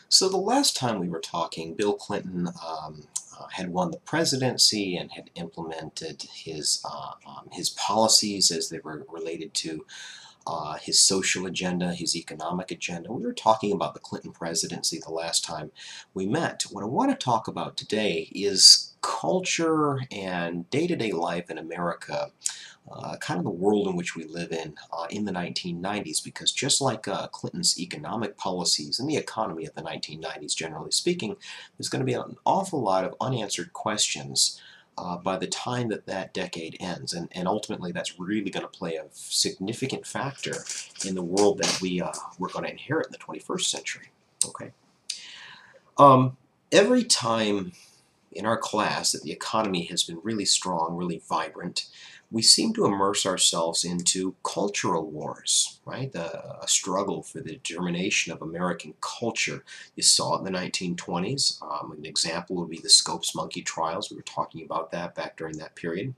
So the last time we were talking, Bill Clinton had won the presidency and had implemented his policies as they were related to his social agenda, his economic agenda. We were talking about the Clinton presidency the last time we met. What I want to talk about today is culture and day-to-day life in America, kind of the world in which we live in the 1990s, because just like Clinton's economic policies and the economy of the 1990s, generally speaking, there's going to be an awful lot of unanswered questions by the time that that decade ends. And ultimately, that's really going to play a significant factor in the world that we're going to inherit in the 21st century. Okay. Every time in our class that the economy has been really strong, really vibrant, we seem to immerse ourselves into cultural wars, right? A struggle for the determination of American culture. You saw it in the 1920s. An example would be the Scopes monkey trials. We were talking about that back during that period.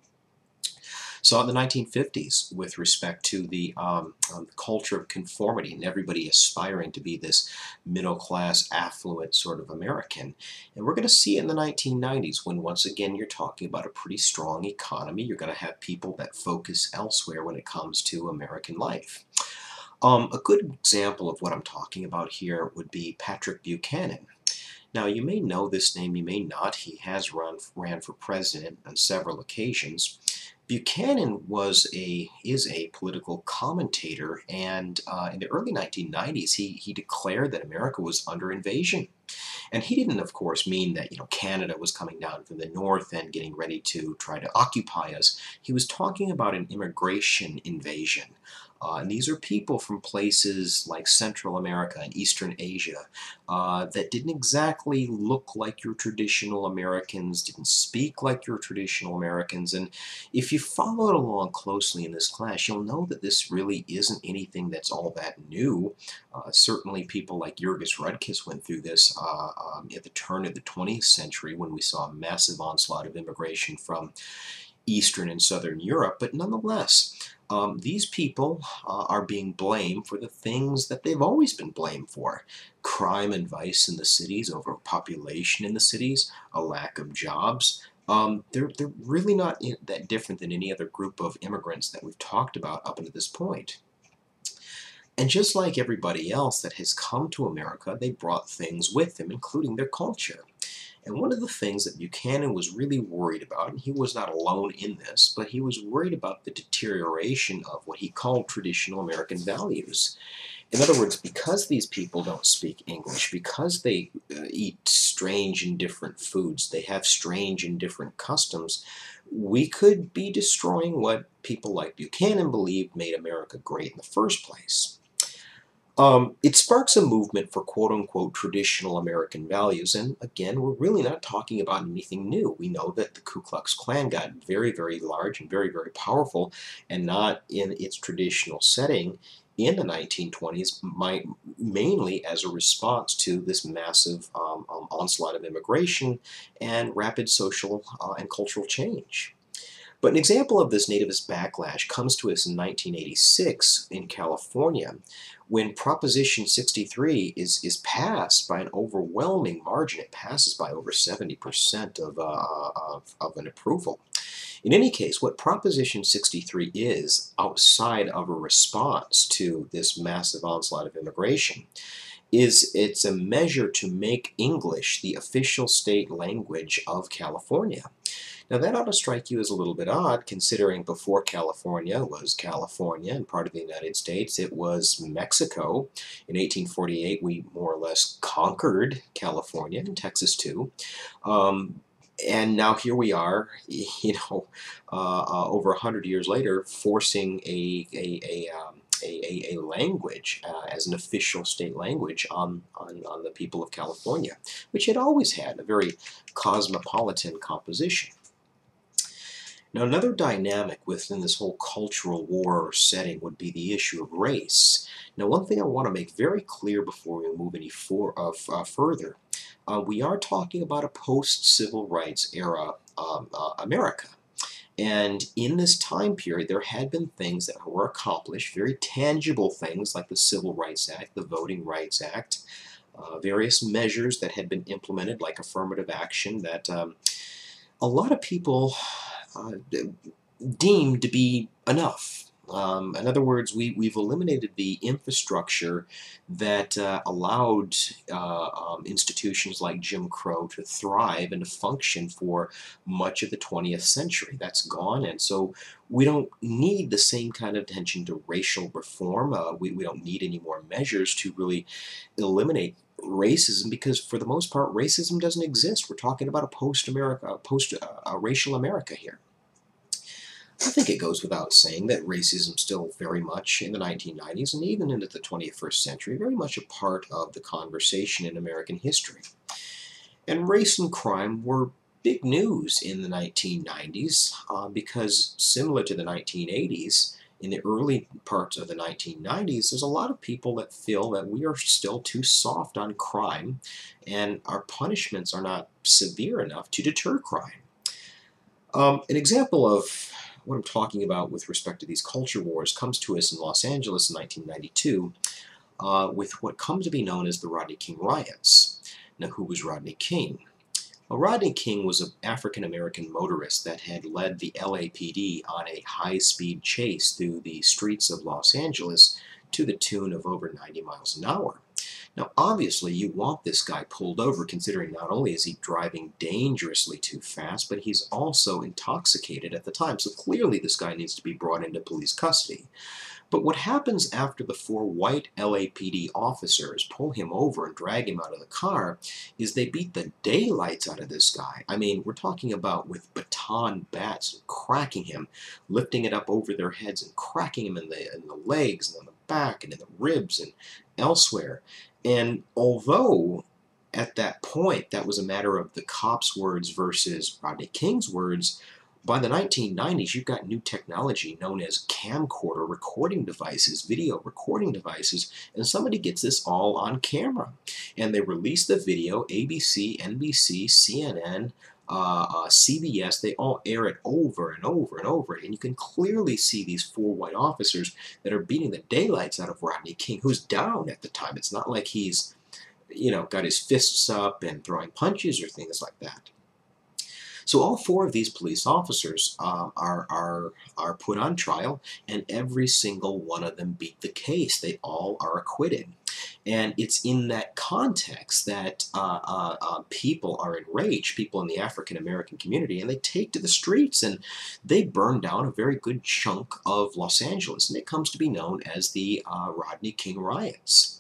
Saw it in the 1950s with respect to the culture of conformity and everybody aspiring to be this middle-class, affluent sort of American. And we're going to see it in the 1990s when, once again, you're talking about a pretty strong economy. You're going to have people that focus elsewhere when it comes to American life. A good example of what I'm talking about here would be Patrick Buchanan. Now, you may know this name, you may not. He has ran for president on several occasions. Buchanan is a political commentator, and in the early 1990s, he declared that America was under invasion. And he didn't, of course, mean that Canada was coming down from the north and getting ready to try to occupy us. He was talking about an immigration invasion. And these are people from places like Central America and Eastern Asia that didn't exactly look like your traditional Americans, didn't speak like your traditional Americans. And if you followed along closely in this class, you'll know that this really isn't anything that's all that new. Certainly people like Jurgis Rudkis went through this at the turn of the 20th century when we saw a massive onslaught of immigration from Eastern and Southern Europe. But nonetheless, these people are being blamed for the things that they've always been blamed for. Crime and vice in the cities, overpopulation in the cities, a lack of jobs. They're really not that different than any other group of immigrants that we've talked about up until this point. And just like everybody else that has come to America, they brought things with them, including their culture. And one of the things that Buchanan was really worried about, and he was not alone in this, but he was worried about the deterioration of what he called traditional American values. In other words, because these people don't speak English, because they eat strange and different foods, they have strange and different customs, we could be destroying what people like Buchanan believed made America great in the first place. It sparks a movement for quote-unquote traditional American values, and again, we're really not talking about anything new. We know that the Ku Klux Klan got very, very large and very, very powerful, and not in its traditional setting in the 1920s, mainly as a response to this massive onslaught of immigration and rapid social and cultural change. But an example of this nativist backlash comes to us in 1986 in California, when Proposition 63 is passed by an overwhelming margin. It passes by over 70% of an approval. In any case, what Proposition 63 is, outside of a response to this massive onslaught of immigration, it's a measure to make English the official state language of California. Now that ought to strike you as a little bit odd, considering before California was California and part of the United States, it was Mexico. In 1848, we more or less conquered California and Texas too. And now here we are, over 100 years later, forcing a language as an official state language on the people of California, which had always had a very cosmopolitan composition. Now, another dynamic within this whole cultural war setting would be the issue of race. Now, one thing I want to make very clear before we move any further, we are talking about a post-civil rights era America. And in this time period, there had been things that were accomplished, very tangible things like the Civil Rights Act, the Voting Rights Act, various measures that had been implemented, like affirmative action, that a lot of people uh, deemed to be enough. In other words, we've eliminated the infrastructure that allowed institutions like Jim Crow to thrive and to function for much of the 20th century. That's gone, and so we don't need the same kind of attention to racial reform. We don't need any more measures to really eliminate racism, because for the most part racism doesn't exist. We're talking about a post-racial America here. I think it goes without saying that racism still very much in the 1990s and even into the 21st century, very much a part of the conversation in American history. And race and crime were big news in the 1990s because, similar to the 1980s, in the early parts of the 1990s, there's a lot of people that feel that we are still too soft on crime and our punishments are not severe enough to deter crime. An example of what I'm talking about with respect to these culture wars comes to us in Los Angeles in 1992 with what comes to be known as the Rodney King riots. Now, who was Rodney King? Well, Rodney King was an African-American motorist that had led the LAPD on a high-speed chase through the streets of Los Angeles to the tune of over 90 miles an hour. Now, obviously, you want this guy pulled over, considering not only is he driving dangerously too fast, but he's also intoxicated at the time. So clearly this guy needs to be brought into police custody. But what happens after the 4 white LAPD officers pull him over and drag him out of the car is they beat the daylights out of this guy. I mean, we're talking about with baton bats, cracking him, lifting it up over their heads and cracking him in the legs and in the back and in the ribs and elsewhere. And although at that point that was a matter of the cops' words versus Rodney King's words, by the 1990s you've got new technology known as camcorder recording devices, video recording devices, and somebody gets this all on camera. And they release the video. ABC, NBC, CNN, CBS, they all air it over and over and over. And you can clearly see these 4 white officers that are beating the daylights out of Rodney King, who's down at the time. It's not like he's, got his fists up and throwing punches or things like that. So all 4 of these police officers are put on trial, and every single one of them beat the case. They all are acquitted. And it's in that context that people are enraged, people in the African-American community, and they take to the streets and they burn down a very good chunk of Los Angeles, and it comes to be known as the Rodney King riots.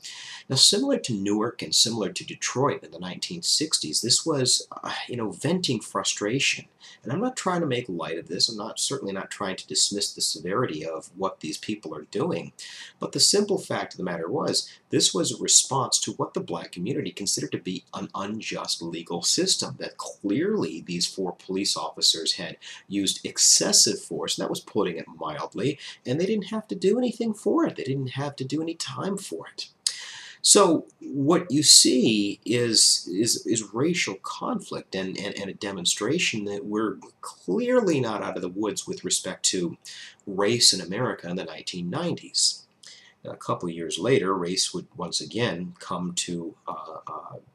Now, similar to Newark and similar to Detroit in the 1960s, this was, venting frustration. And I'm not trying to make light of this. I'm certainly not trying to dismiss the severity of what these people are doing. But the simple fact of the matter was, this was a response to what the black community considered to be an unjust legal system, that clearly these 4 police officers had used excessive force, and that was putting it mildly, and they didn't have to do anything for it. They didn't have to do any time for it. So what you see is racial conflict and a demonstration that we're clearly not out of the woods with respect to race in America in the 1990s. Now, a couple of years later, race would once again come to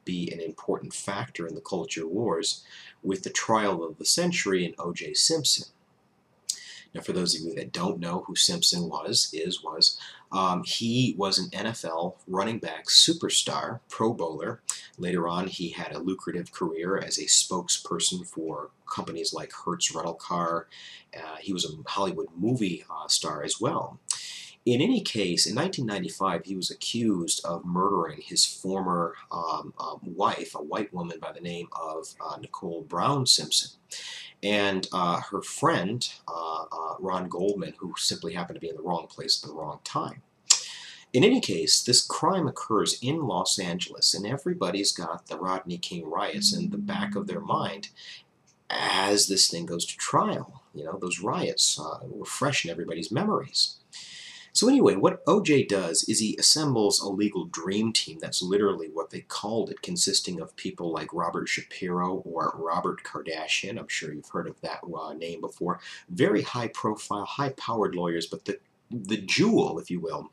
be an important factor in the culture wars with the trial of the century in O.J. Simpson. Now, for those of you that don't know who Simpson was, he was an NFL running back superstar, Pro Bowler. Later on, he had a lucrative career as a spokesperson for companies like Hertz Rental Car. He was a Hollywood movie star as well. In any case, in 1995, he was accused of murdering his former wife, a white woman by the name of Nicole Brown Simpson. And her friend, Ron Goldman, who simply happened to be in the wrong place at the wrong time. In any case, this crime occurs in Los Angeles, and everybody's got the Rodney King riots in the back of their mind as this thing goes to trial. Those riots were fresh in everybody's memories. So anyway, what O.J. does is he assembles a legal dream team. That's literally what they called it, consisting of people like Robert Shapiro or Robert Kardashian. I'm sure you've heard of that name before. Very high-profile, high-powered lawyers, but the jewel, if you will,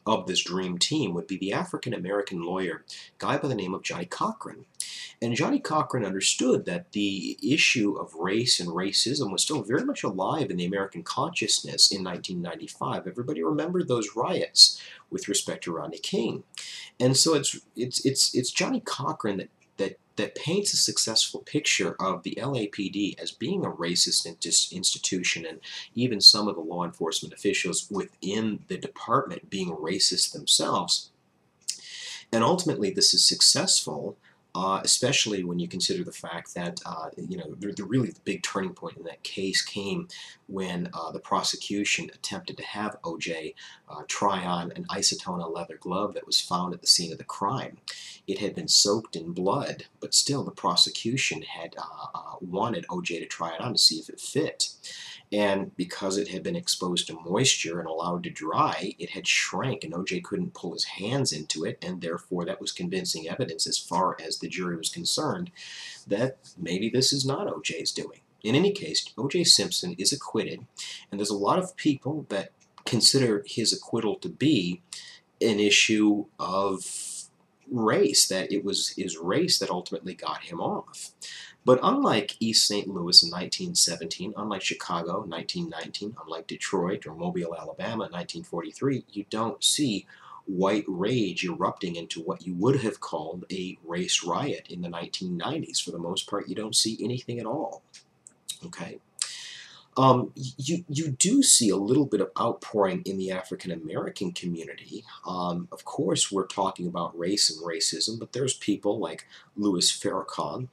of this dream team would be the African-American lawyer, guy by the name of Johnnie Cochran. And Johnnie Cochran understood that the issue of race and racism was still very much alive in the American consciousness in 1995. Everybody remembered those riots with respect to Rodney King. And so it's Johnnie Cochran that paints a successful picture of the LAPD as being a racist institution, and even some of the law enforcement officials within the department being racist themselves. And ultimately, this is successful, especially when you consider the fact that, the big turning point in that case came when the prosecution attempted to have O.J. Try on an isotona leather glove that was found at the scene of the crime. It had been soaked in blood, but still the prosecution had wanted O.J. to try it on to see if it fit. And because it had been exposed to moisture and allowed to dry, it had shrank, and O.J. couldn't pull his hands into it, and therefore that was convincing evidence as far as the jury was concerned that maybe this is not O.J.'s doing. In any case, O.J. Simpson is acquitted, and there's a lot of people that consider his acquittal to be an issue of race, that it was his race that ultimately got him off. But unlike East St. Louis in 1917, unlike Chicago in 1919, unlike Detroit or Mobile, Alabama in 1943, you don't see white rage erupting into what you would have called a race riot in the 1990s. For the most part, you don't see anything at all. Okay? You do see a little bit of outpouring in the African-American community. Of course, we're talking about race and racism, but there's people like Louis Farrakhan,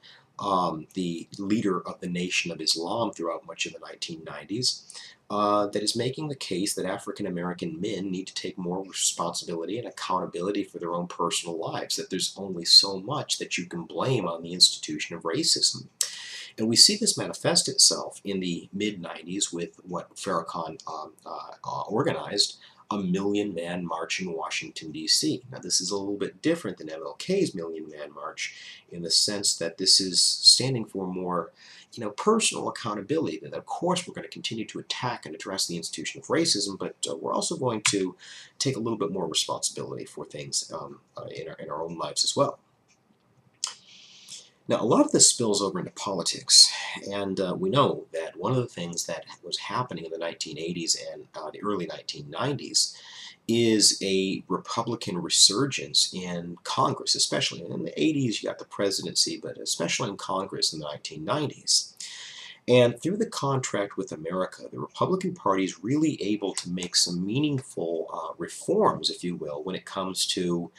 the leader of the Nation of Islam throughout much of the 1990s, that is making the case that African-American men need to take more responsibility and accountability for their own personal lives, that there's only so much that you can blame on the institution of racism. And we see this manifest itself in the mid-90s with what Farrakhan organized, a million-man march in Washington, D.C. Now, this is a little bit different than MLK's million-man march in the sense that this is standing for more, personal accountability. That, of course, we're going to continue to attack and address the institution of racism, but we're also going to take a little bit more responsibility for things in our own lives as well. Now, a lot of this spills over into politics, and we know that one of the things that was happening in the 1980s and the early 1990s is a Republican resurgence in Congress, especially. In the 80s, you got the presidency, but especially in Congress in the 1990s. And through the contract with America, the Republican Party is really able to make some meaningful reforms, if you will, when it comes to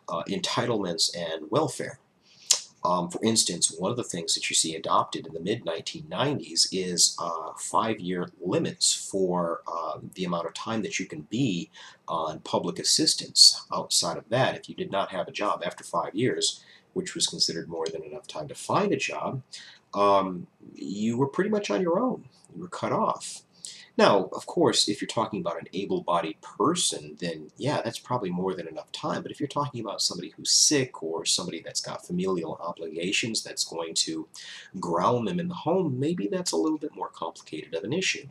entitlements and welfare. For instance, one of the things that you see adopted in the mid-1990s is 5-year limits for the amount of time that you can be on public assistance. Outside of that, if you did not have a job after 5 years, which was considered more than enough time to find a job, you were pretty much on your own. You were cut off. Now, of course, if you're talking about an able-bodied person, then yeah, that's probably more than enough time. But if you're talking about somebody who's sick or somebody that's got familial obligations that's going to ground them in the home, maybe that's a little bit more complicated of an issue.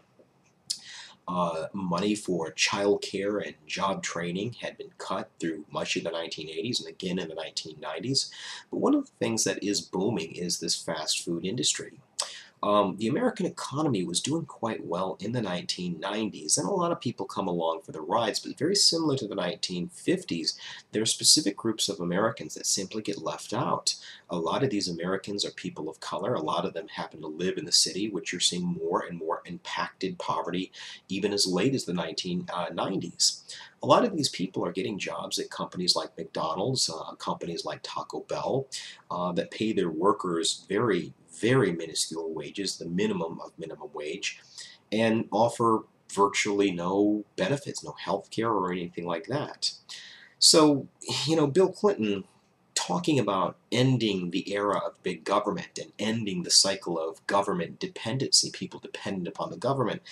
Money for child care and job training had been cut through much of the 1980s and again in the 1990s. But one of the things that is booming is this fast food industry. The American economy was doing quite well in the 1990s, and a lot of people come along for the rides, but very similar to the 1950s, there are specific groups of Americans that simply get left out. A lot of these Americans are people of color. A lot of them happen to live in the city, which you're seeing more and more impacted poverty even as late as the 1990s. A lot of these people are getting jobs at companies like McDonald's, companies like Taco Bell, that pay their workers very, very minuscule wages, the minimum of minimum wage, and offer virtually no benefits, no health care or anything like that. So, Bill Clinton talking about ending the era of big government and ending the cycle of government dependency, people dependent upon the government,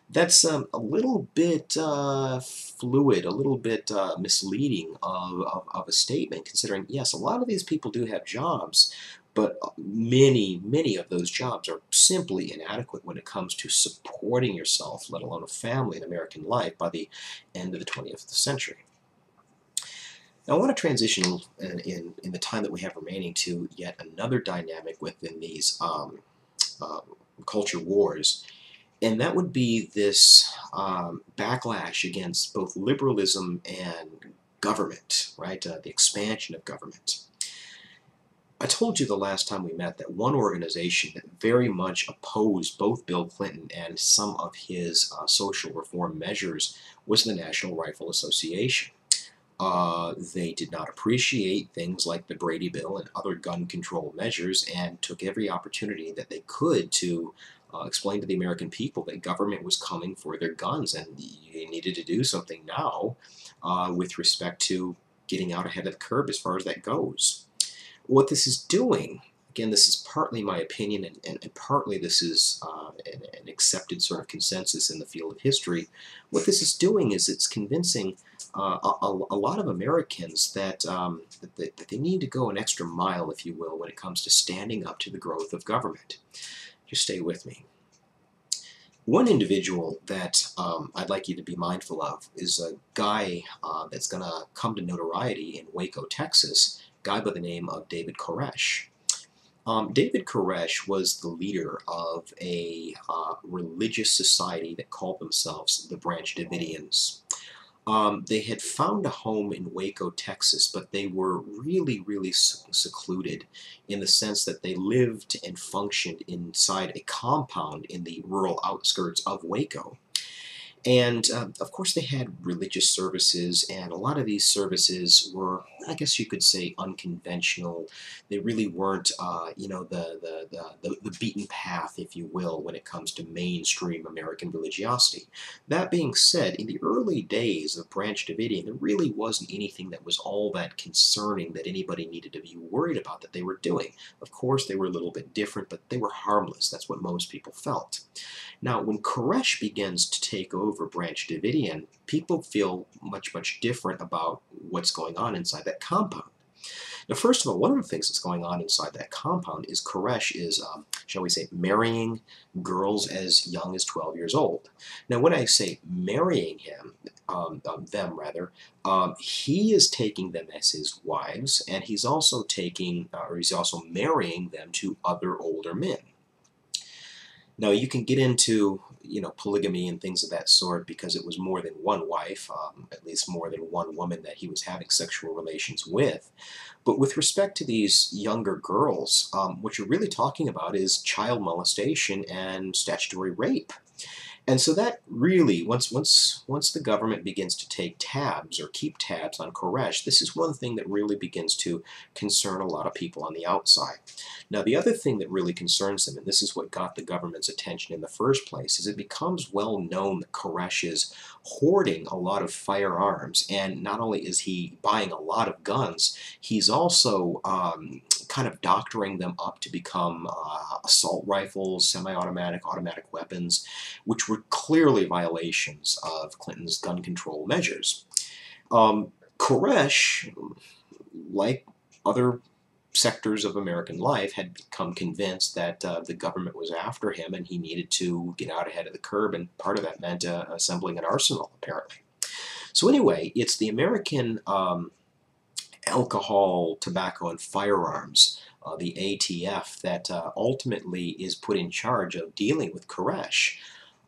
that's a little bit fluid, a little bit misleading of a statement, considering, yes, a lot of these people do have jobs, but many, many of those jobs are simply inadequate when it comes to supporting yourself, let alone a family in American life, by the end of the 20th century. Now I want to transition in the time that we have remaining to yet another dynamic within these um, culture wars, and that would be this backlash against both liberalism and government, right? The expansion of government. I told you the last time we met that one organization that very much opposed both Bill Clinton and some of his social reform measures was the National Rifle Association. They did not appreciate things like the Brady Bill and other gun control measures and took every opportunity that they could to explain to the American people that government was coming for their guns and you needed to do something now with respect to getting out ahead of the curve as far as that goes. What this is doing, again, this is partly my opinion and partly this is an accepted sort of consensus in the field of history. What this is doing is it's convincing a lot of Americans that, that they need to go an extra mile, if you will, when it comes to standing up to the growth of government. Just stay with me. One individual that I'd like you to be mindful of is a guy that's going to come to notoriety in Waco, Texas, a guy by the name of David Koresh. David Koresh was the leader of a religious society that called themselves the Branch Davidians. They had found a home in Waco, Texas, but they were really, really secluded in the sense that they lived and functioned inside a compound in the rural outskirts of Waco. And of course they had religious services, and a lot of these services were, I guess you could say, unconventional. They really weren't, you know, the beaten path, if you will, when it comes to mainstream American religiosity. That being said, in the early days of Branch Davidian, there really wasn't anything that was all that concerning that anybody needed to be worried about that they were doing. Of course, they were a little bit different, but they were harmless. That's what most people felt. Now, when Koresh begins to take over Branch Davidian, people feel much, much different about what's going on inside that compound. Now, first of all, one of the things that's going on inside that compound is Koresh is, shall we say, marrying girls as young as 12 years old. Now, when I say marrying them rather, he is taking them as his wives, and he's also taking, or he's also marrying them to other older men. Now, you can get into, you know, polygamy and things of that sort because it was more than one wife, at least more than one woman that he was having sexual relations with. But with respect to these younger girls, what you're really talking about is child molestation and statutory rape. And so that really, once the government begins to take tabs or keep tabs on Koresh, this is one thing that really begins to concern a lot of people on the outside. Now, the other thing that really concerns them, and this is what got the government's attention in the first place, is it becomes well known that Koresh is hoarding a lot of firearms, and not only is he buying a lot of guns, he's also kind of doctoring them up to become assault rifles, semi-automatic, automatic weapons, which were clearly violations of Clinton's gun control measures. Koresh, like other sectors of American life, had become convinced that the government was after him and he needed to get out ahead of the curve, and part of that meant assembling an arsenal, apparently. So anyway, it's the American Alcohol, Tobacco, and Firearms, the ATF, that ultimately is put in charge of dealing with Koresh.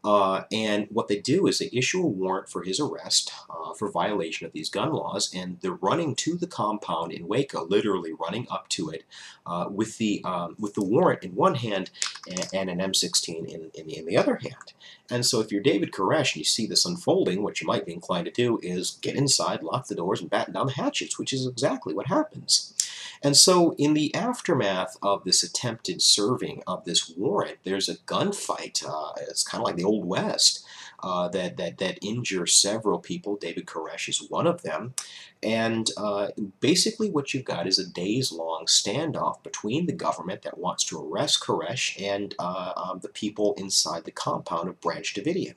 And what they do is they issue a warrant for his arrest for violation of these gun laws, and they're running to the compound in Waco, literally running up to it with the warrant in one hand and an M16 in the other hand. And so if you're David Koresh and you see this unfolding, what you might be inclined to do is get inside, lock the doors, and batten down the hatches, which is exactly what happens. And so in the aftermath of this attempted serving of this warrant, there's a gunfight. It's kind of like the Old West that injures several people. David Koresh is one of them. And basically what you've got is a days-long standoff between the government that wants to arrest Koresh and the people inside the compound of Branch Davidian.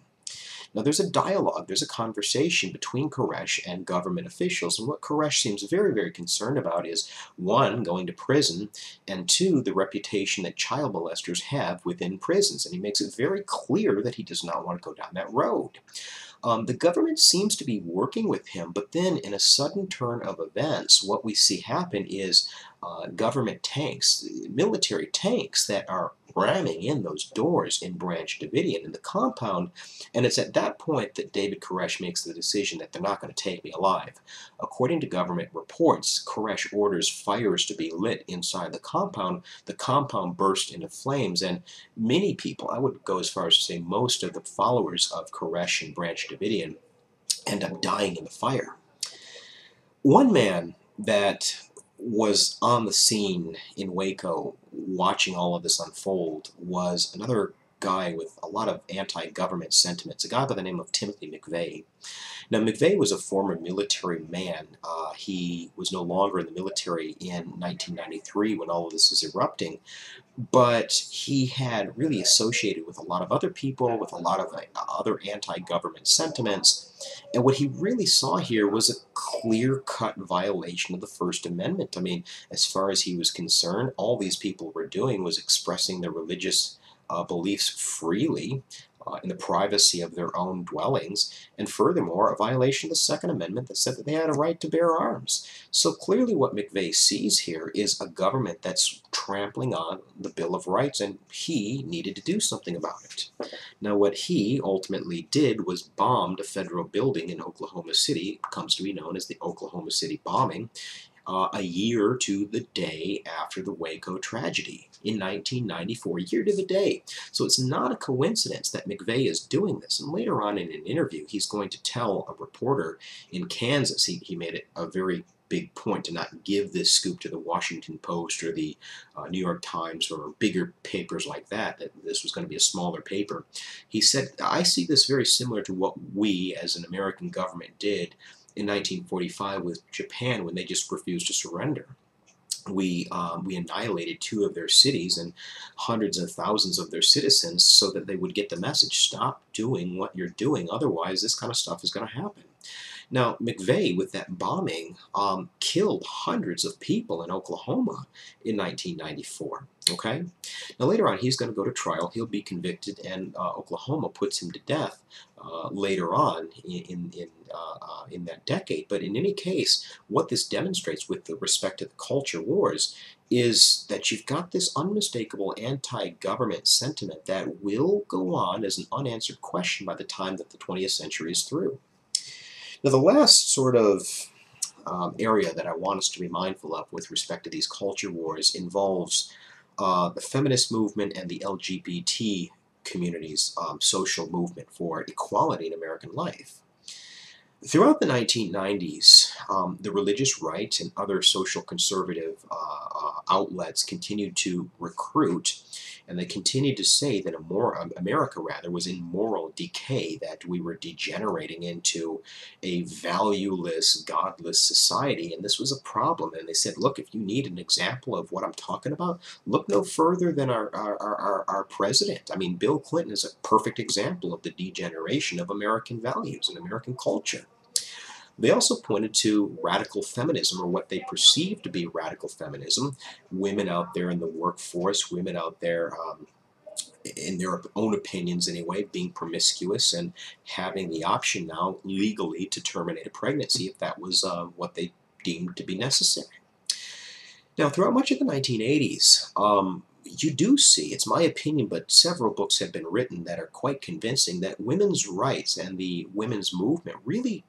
Now, there's a dialogue, there's a conversation between Koresh and government officials, and what Koresh seems very, very concerned about is, one, going to prison, and two, the reputation that child molesters have within prisons, and he makes it very clear that he does not want to go down that road. The government seems to be working with him, but then in a sudden turn of events, what we see happen is government tanks, military tanks that are ramming in those doors in Branch Davidian in the compound, and it's at that point that David Koresh makes the decision that they're not going to take me alive. According to government reports, Koresh orders fires to be lit inside the compound. The compound burst into flames, and many people, I would go as far as to say most of the followers of Koresh and Branch Davidian, end up dying in the fire. One man that was on the scene in Waco watching all of this unfold was another guy with a lot of anti-government sentiments, a guy by the name of Timothy McVeigh. Now, McVeigh was a former military man. He was no longer in the military in 1993 when all of this is erupting, but he had really associated with a lot of other people, with a lot of other anti-government sentiments, and what he really saw here was a clear-cut violation of the First Amendment. I mean, as far as he was concerned, all these people were doing was expressing their religious beliefs freely in the privacy of their own dwellings, and furthermore, a violation of the Second Amendment that said that they had a right to bear arms. So clearly what McVeigh sees here is a government that's trampling on the Bill of Rights, and he needed to do something about it. Now what he ultimately did was bombed a federal building in Oklahoma City. It comes to be known as the Oklahoma City bombing. A year to the day after the Waco tragedy in 1994, year to the day. So it's not a coincidence that McVeigh is doing this. And later on in an interview, he's going to tell a reporter in Kansas, he made it a very big point to not give this scoop to the Washington Post or the New York Times or bigger papers like that this was going to be a smaller paper. He said, I see this very similar to what we as an American government did in 1945 with Japan when they just refused to surrender. We annihilated 2 of their cities and hundreds of thousands of their citizens so that they would get the message, stop doing what you're doing, otherwise this kind of stuff is going to happen. Now, McVeigh, with that bombing, killed hundreds of people in Oklahoma in 1994. Okay? Now, later on, he's going to go to trial. He'll be convicted, and Oklahoma puts him to death later on in that decade. But in any case, what this demonstrates with respect to the culture wars is that you've got this unmistakable anti-government sentiment that will go on as an unanswered question by the time that the 20th century is through. Now, the last sort of area that I want us to be mindful of with respect to these culture wars involves the feminist movement and the LGBT community's social movement for equality in American life. Throughout the 1990s, the religious right and other social conservative outlets continued to recruit, and they continued to say that America was in moral decay, that we were degenerating into a valueless, godless society, and this was a problem. And they said, look, if you need an example of what I'm talking about, look no further than our president. I mean, Bill Clinton is a perfect example of the degeneration of American values and American culture. They also pointed to radical feminism, or what they perceived to be radical feminism. Women out there in the workforce, women out there in their own opinions anyway, being promiscuous and having the option now legally to terminate a pregnancy if that was what they deemed to be necessary. Now, throughout much of the 1980s, you do see, it's my opinion, but several books have been written that are quite convincing that women's rights and the women's movement really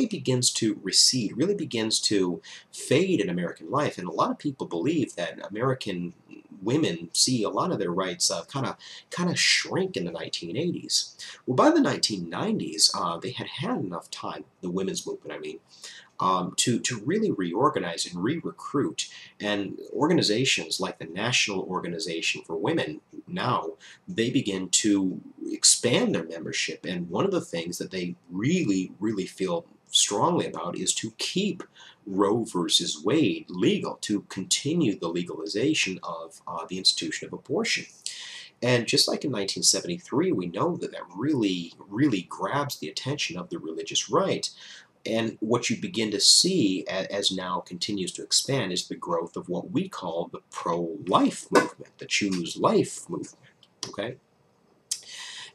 begins to recede, really begins to fade in American life. And a lot of people believe that American women see a lot of their rights kind of shrink in the 1980s. Well, by the 1990s, they had enough time, the women's movement, I mean, to really reorganize and re-recruit. And organizations like the National Organization for Women, now, they begin to expand their membership. And one of the things that they really feel strongly about is to keep Roe versus Wade legal, to continue the legalization of the institution of abortion. And just like in 1973, we know that that really grabs the attention of the religious right. And what you begin to see as now continues to expand is the growth of what we call the pro-life movement, the choose life movement, okay?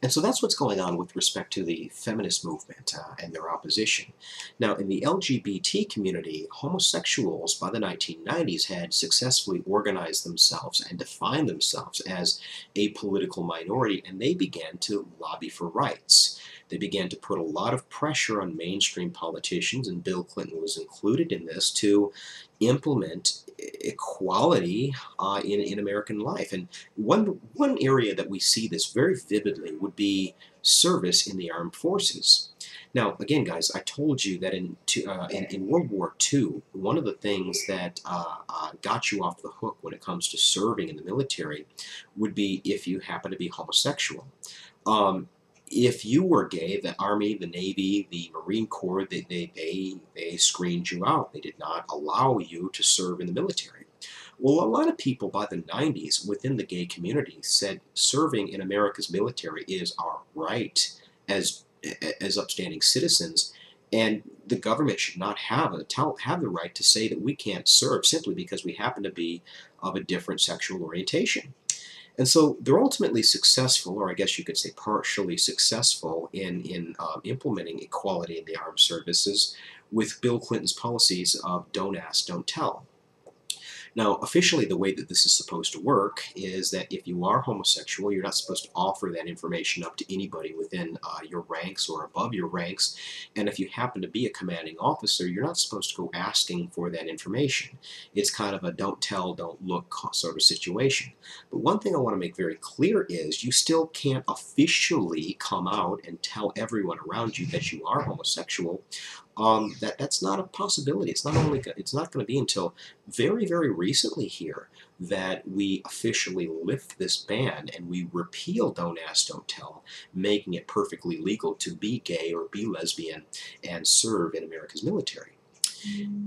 And so that's what's going on with respect to the feminist movement and their opposition. Now, in the LGBT community, homosexuals by the 1990s had successfully organized themselves and defined themselves as a political minority, and they began to lobby for rights. They began to put a lot of pressure on mainstream politicians, and Bill Clinton was included in this, to implement equality in American life. And one area that we see this very vividly would be service in the armed forces. Now, again, guys, I told you that in World War II, one of the things that got you off the hook when it comes to serving in the military would be if you happen to be homosexual. If you were gay, the Army, the Navy, the Marine Corps, they screened you out. They did not allow you to serve in the military. Well, a lot of people by the 90s within the gay community said serving in America's military is our right as upstanding citizens, and the government should not have the right to say that we can't serve simply because we happen to be of a different sexual orientation. And so they're ultimately successful, or I guess you could say partially successful, in implementing equality in the armed services with Bill Clinton's policies of don't ask, don't tell. Now, officially, the way that this is supposed to work is that if you are homosexual, you're not supposed to offer that information up to anybody within your ranks or above your ranks. And if you happen to be a commanding officer, you're not supposed to go asking for that information. It's kind of a don't tell, don't look sort of situation. But one thing I want to make very clear is you still can't officially come out and tell everyone around you that you are homosexual. That's not a possibility. It's not going to be until very, very recently here that we officially lift this ban and we repeal Don't Ask, Don't Tell, making it perfectly legal to be gay or be lesbian and serve in America's military.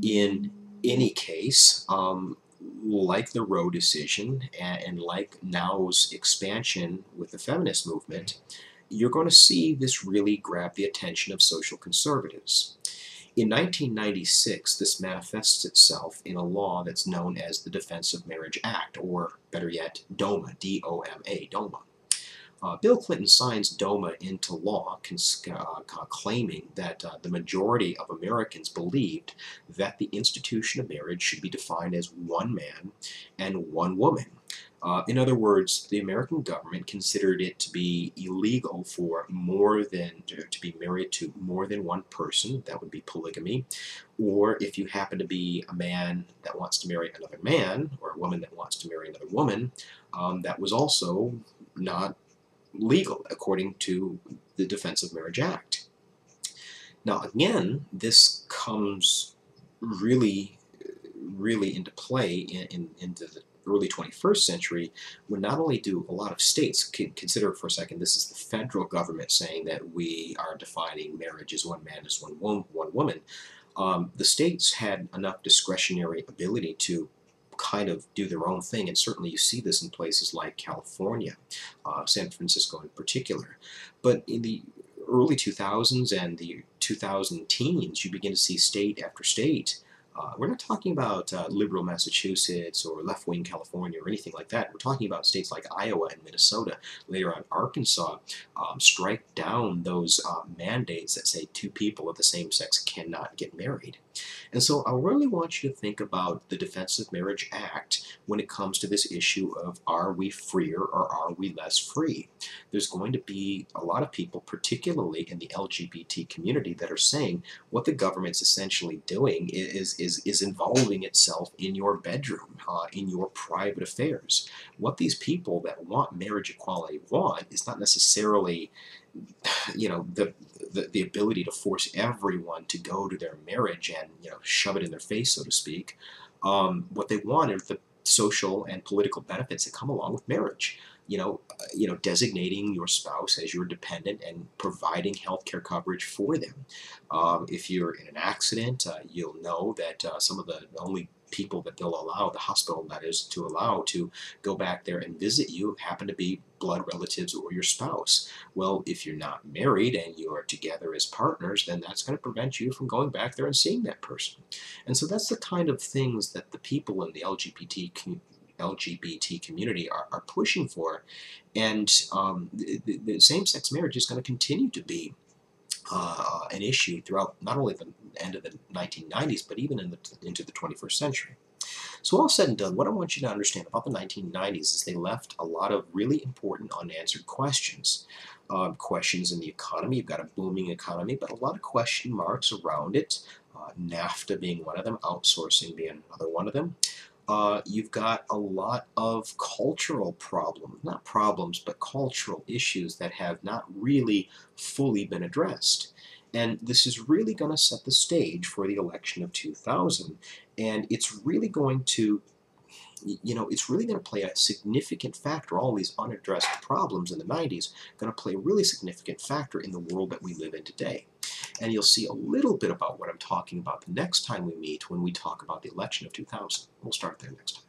In any case, like the Roe decision and like now's expansion with the feminist movement, you're going to see this really grab the attention of social conservatives. In 1996, this manifests itself in a law that's known as the Defense of Marriage Act, or better yet, DOMA, D-O-M-A, DOMA. Bill Clinton signs DOMA into law, claiming that the majority of Americans believed that the institution of marriage should be defined as one man and one woman. In other words, the American government considered it to be illegal for to be married to more than one person. That would be polygamy. Or if you happen to be a man that wants to marry another man, or a woman that wants to marry another woman, that was also not legal according to the Defense of Marriage Act. Now, again, this comes really into play into the early 21st century, when not only do a lot of states, consider for a second, this is the federal government saying that we are defining marriage as one man, as one woman. The states had enough discretionary ability to kind of do their own thing, and certainly you see this in places like California, San Francisco in particular. But in the early 2000s and the 2000 teens, you begin to see state after state. We're not talking about liberal Massachusetts or left-wing California or anything like that. We're talking about states like Iowa and Minnesota, later on Arkansas, strike down those mandates that say two people of the same sex cannot get married. And so I really want you to think about the Defense of Marriage Act when it comes to this issue of are we freer or are we less free? There's going to be a lot of people, particularly in the LGBT community, that are saying what the government's essentially doing is involving itself in your bedroom, in your private affairs. What these people that want marriage equality want is not necessarily, you know, the ability to force everyone to go to their marriage and, you know, shove it in their face, so to speak. What they want are the social and political benefits that come along with marriage. You know, designating your spouse as your dependent and providing health care coverage for them. If you're in an accident, you'll know that some of the only people that they'll allow, the hospital that is, to allow to go back there and visit you happen to be blood relatives or your spouse. Well, if you're not married and you are together as partners, then that's going to prevent you from going back there and seeing that person. And so that's the kind of things that the people in the LGBT LGBT community are pushing for. And the same-sex marriage is going to continue to be an issue throughout not only the end of the 1990s, but even into the 21st century. So all said and done, what I want you to understand about the 1990s is they left a lot of really important unanswered questions. Questions in the economy. You've got a booming economy, but a lot of question marks around it. NAFTA being one of them, outsourcing being another one of them. You've got a lot of cultural problems, not problems, but cultural issues that have not really fully been addressed. And this is really going to set the stage for the election of 2000. And it's really going to, it's really going to play a significant factor. All these unaddressed problems in the 90s going to play a really significant factor in the world that we live in today. And you'll see a little bit about what I'm talking about the next time we meet when we talk about the election of 2000. We'll start there next time.